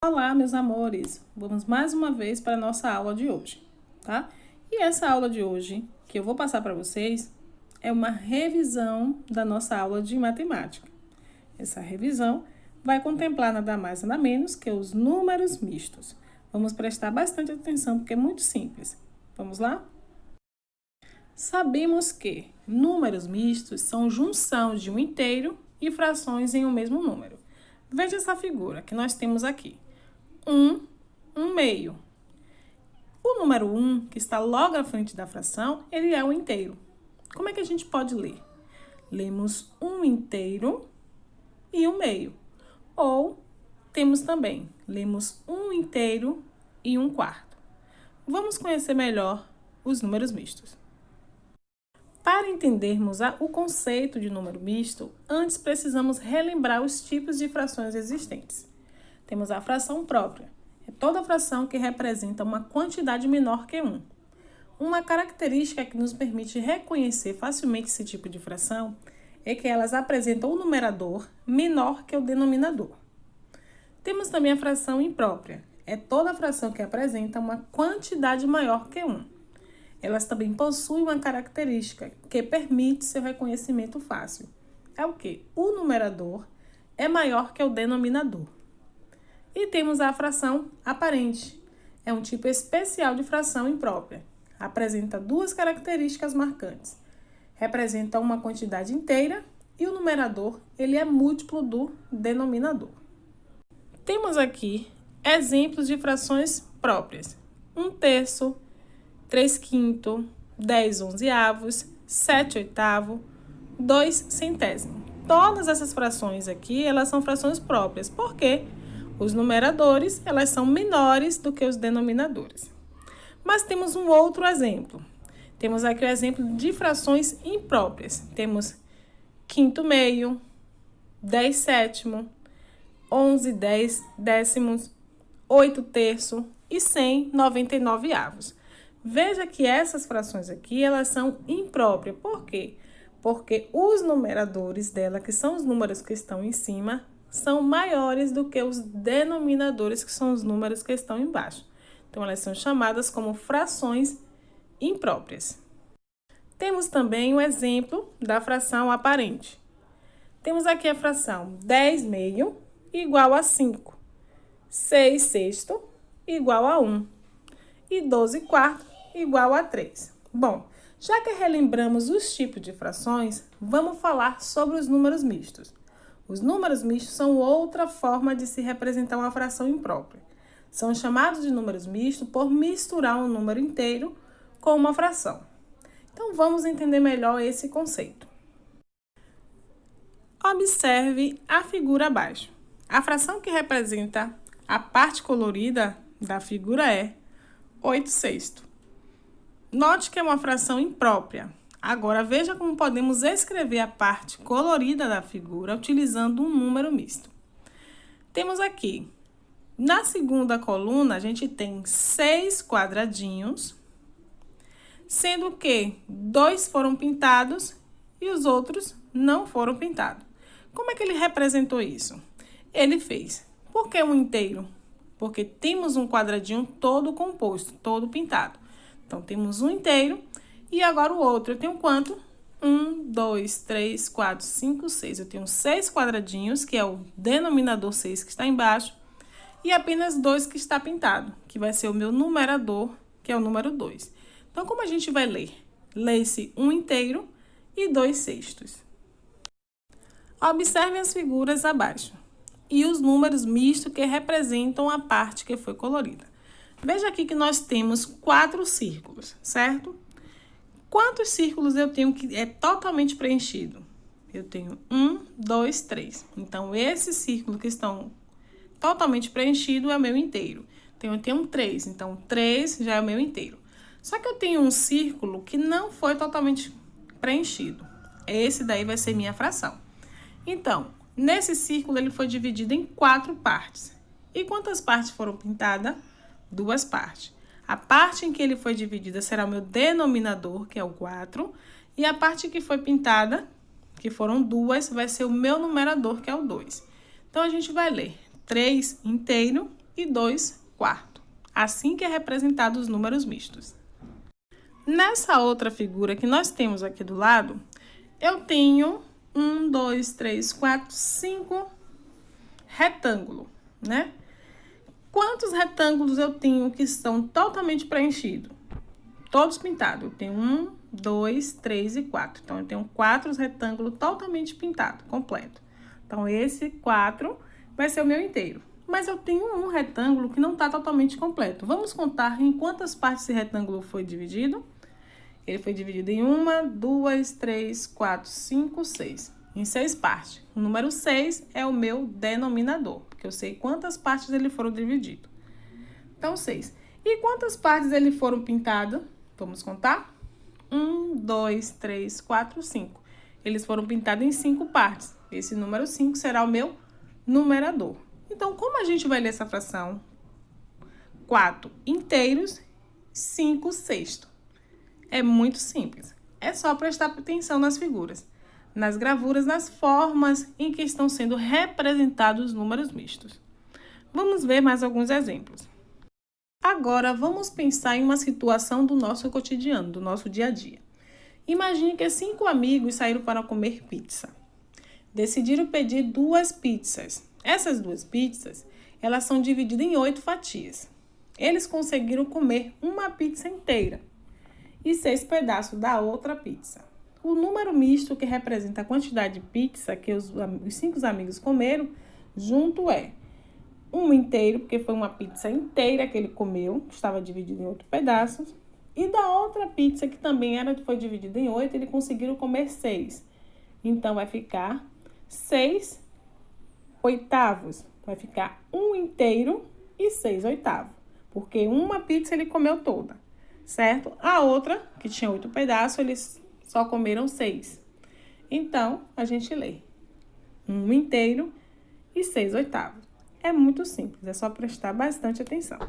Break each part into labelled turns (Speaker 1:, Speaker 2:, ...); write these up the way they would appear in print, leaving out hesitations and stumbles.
Speaker 1: Olá, meus amores! Vamos mais uma vez para a nossa aula de hoje, tá? E essa aula de hoje, que eu vou passar para vocês, é uma revisão da nossa aula de matemática. Essa revisão vai contemplar nada mais nada menos que os números mistos. Vamos prestar bastante atenção porque é muito simples. Vamos lá? Sabemos que números mistos são junção de um inteiro e frações em um mesmo número. Veja essa figura que nós temos aqui. 1 meio. O número 1, que está logo à frente da fração, ele é o inteiro. Como é que a gente pode ler? Lemos 1 inteiro e 1 meio. Ou temos também, lemos 1 inteiro e 1 quarto. Vamos conhecer melhor os números mistos. Para entendermos o conceito de número misto, antes precisamos relembrar os tipos de frações existentes. Temos a fração própria. É toda fração que representa uma quantidade menor que 1. Uma característica que nos permite reconhecer facilmente esse tipo de fração é que elas apresentam o numerador menor que o denominador. Temos também a fração imprópria. É toda fração que apresenta uma quantidade maior que 1. Elas também possuem uma característica que permite seu reconhecimento fácil. É o quê? O numerador é maior que o denominador. E temos a fração aparente. É um tipo especial de fração imprópria. Apresenta duas características marcantes. Representa uma quantidade inteira e o numerador ele é múltiplo do denominador. Temos aqui exemplos de frações próprias. 1/3, 3/5, 10/11, 7/8, 2/100. Todas essas frações aqui, elas são frações próprias. Por quê? Os numeradores, elas são menores do que os denominadores. Mas temos um outro exemplo. Temos aqui o exemplo de frações impróprias. Temos 5º meio, 10/7, 11/10, 8/3 e 100/99. Veja que essas frações aqui, elas são impróprias. Por quê? Porque os numeradores dela, que são os números que estão em cima, são maiores do que os denominadores, que são os números que estão embaixo. Então, elas são chamadas como frações impróprias. Temos também o exemplo da fração aparente. Temos aqui a fração 10 meio igual a 5, 6 sexto igual a 1 e 12 quarto igual a 3. Bom, já que relembramos os tipos de frações, vamos falar sobre os números mistos. Os números mistos são outra forma de se representar uma fração imprópria. São chamados de números mistos por misturar um número inteiro com uma fração. Então, vamos entender melhor esse conceito. Observe a figura abaixo. A fração que representa a parte colorida da figura é 8 sexto. Note que é uma fração imprópria. Agora, veja como podemos escrever a parte colorida da figura utilizando um número misto. Temos aqui, na segunda coluna, a gente tem 6 quadradinhos, sendo que 2 foram pintados e os outros não foram pintados. Como é que ele representou isso? Ele fez. Por que um inteiro? Porque temos um quadradinho todo composto, todo pintado. Então, temos um inteiro. E agora o outro, eu tenho quanto? 1, 2, 3, 4, 5, 6. Eu tenho 6 quadradinhos, que é o denominador 6 que está embaixo, e apenas 2 que está pintado, que vai ser o meu numerador, que é o número 2. Então, como a gente vai ler? Lê-se 1 inteiro e 2 sextos. Observe as figuras abaixo e os números mistos que representam a parte que foi colorida. Veja aqui que nós temos 4 círculos, certo? Quantos círculos eu tenho que é totalmente preenchido? Eu tenho 1, 2, 3. Então, esses círculos que estão totalmente preenchidos é o meu inteiro. Então, eu tenho 3. Então, 3 já é o meu inteiro. Só que eu tenho um círculo que não foi totalmente preenchido. Esse daí vai ser minha fração. Então, nesse círculo, ele foi dividido em 4 partes. E quantas partes foram pintadas? 2 partes. A parte em que ele foi dividido será o meu denominador, que é o 4. E a parte que foi pintada, que foram 2, vai ser o meu numerador, que é o 2. Então, a gente vai ler 3 inteiro e 2/4. Assim que é representado os números mistos. Nessa outra figura que nós temos aqui do lado, eu tenho 1, 2, 3, 4, 5 retângulos, né? Quantos retângulos eu tenho que são totalmente preenchidos? Todos pintados. Eu tenho 1, 2, 3 e 4. Então, eu tenho 4 retângulos totalmente pintados, completo. Então, esse 4 vai ser o meu inteiro. Mas eu tenho um retângulo que não está totalmente completo. Vamos contar em quantas partes esse retângulo foi dividido? Ele foi dividido em 1, 2, 3, 4, 5, 6. Em 6 partes. O número 6 é o meu denominador, porque eu sei quantas partes ele foram divididos. Então, 6. E quantas partes ele foram pintadas? Vamos contar? 1, 2, 3, 4, 5. Eles foram pintados em 5 partes. Esse número 5 será o meu numerador. Então, como a gente vai ler essa fração? 4 inteiros, 5 sextos. É muito simples. É só prestar atenção nas figuras, nas gravuras, nas formas em que estão sendo representados os números mistos. Vamos ver mais alguns exemplos. Agora, vamos pensar em uma situação do nosso cotidiano, do nosso dia a dia. Imagine que 5 amigos saíram para comer pizza. Decidiram pedir 2 pizzas. Essas 2 pizzas, elas são divididas em 8 fatias. Eles conseguiram comer uma pizza inteira e 6 pedaços da outra pizza. O número misto que representa a quantidade de pizza que os 5 amigos comeram junto é um inteiro, porque foi uma pizza inteira que ele comeu, que estava dividida em 8 pedaços, e da outra pizza que também foi dividida em 8, eles conseguiram comer 6. Então, vai ficar 6 oitavos. Vai ficar 1 inteiro e 6 oitavos, porque uma pizza ele comeu toda, certo? A outra, que tinha 8 pedaços, eles só comeram 6. Então, a gente lê 1 inteiro e 6 oitavos. É muito simples, é só prestar bastante atenção.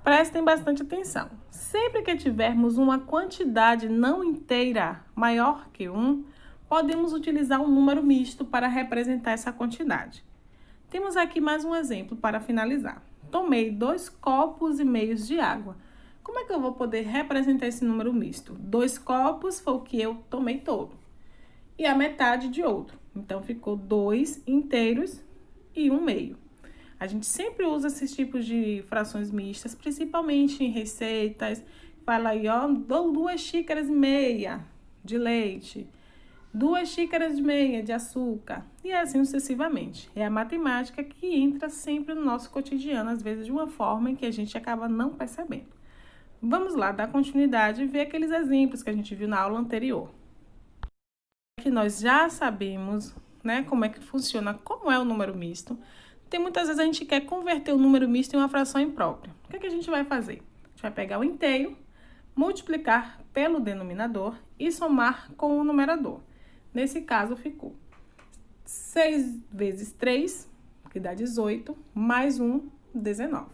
Speaker 1: Prestem bastante atenção. Sempre que tivermos uma quantidade não inteira maior que 1, podemos utilizar um número misto para representar essa quantidade. Temos aqui mais um exemplo para finalizar. Tomei 2 copos e meios de água. Como é que eu vou poder representar esse número misto? 2 copos foi o que eu tomei todo. E a metade de outro. Então, ficou 2 inteiros e 1 meio. A gente sempre usa esses tipos de frações mistas, principalmente em receitas. Fala aí, ó, dou 2 xícaras e meia de leite, 2 xícaras e meia de açúcar, e assim sucessivamente. É a matemática que entra sempre no nosso cotidiano, às vezes de uma forma em que a gente acaba não percebendo. Vamos lá, dar continuidade e ver aqueles exemplos que a gente viu na aula anterior. Que nós já sabemos, né, como é que funciona, como é o número misto. Tem muitas vezes a gente quer converter o número misto em uma fração imprópria. O que é que a gente vai fazer? A gente vai pegar o inteiro, multiplicar pelo denominador e somar com o numerador. Nesse caso, ficou 6 vezes 3, que dá 18, mais 1, 19.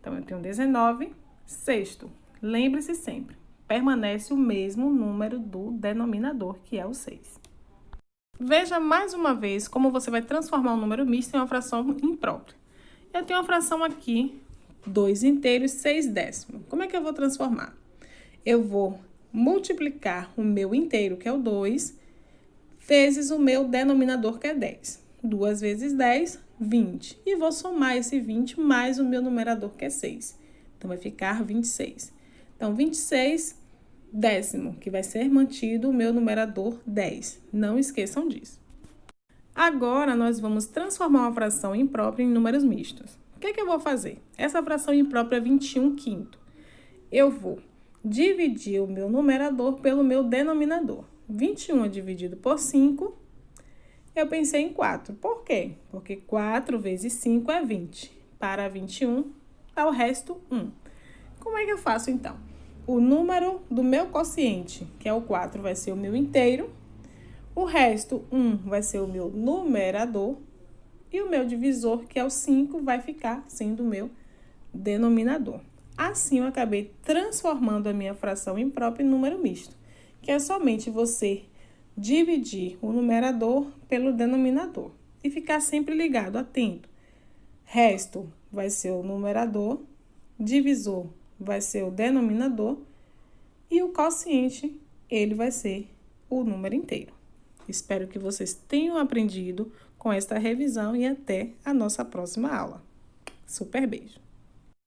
Speaker 1: Então, eu tenho 19 sexto. Lembre-se sempre, permanece o mesmo número do denominador, que é o 6. Veja mais uma vez como você vai transformar um número misto em uma fração imprópria. Eu tenho uma fração aqui, 2 inteiros, 6 décimos. Como é que eu vou transformar? Eu vou multiplicar o meu inteiro, que é o 2, vezes o meu denominador, que é 10. 2 vezes 10, 20. E vou somar esse 20 mais o meu numerador, que é 6. Então, vai ficar 26. Então, 26 décimo, que vai ser mantido o meu numerador 10. Não esqueçam disso. Agora, nós vamos transformar uma fração imprópria em números mistos. O que é que eu vou fazer? Essa fração imprópria é 21 quinto. Eu vou dividir o meu numerador pelo meu denominador. 21 dividido por 5, eu pensei em 4. Por quê? Porque 4 vezes 5 é 20. Para 21, dá o resto 1. Como é que eu faço, então? O número do meu quociente, que é o 4, vai ser o meu inteiro. O resto, 1, vai ser o meu numerador. E o meu divisor, que é o 5, vai ficar sendo o meu denominador. Assim, eu acabei transformando a minha fração imprópria em número misto, que é somente você dividir o numerador pelo denominador e ficar sempre ligado, atento. Resto vai ser o numerador, divisor vai ser o denominador e o quociente, ele vai ser o número inteiro. Espero que vocês tenham aprendido com esta revisão e até a nossa próxima aula. Super beijo!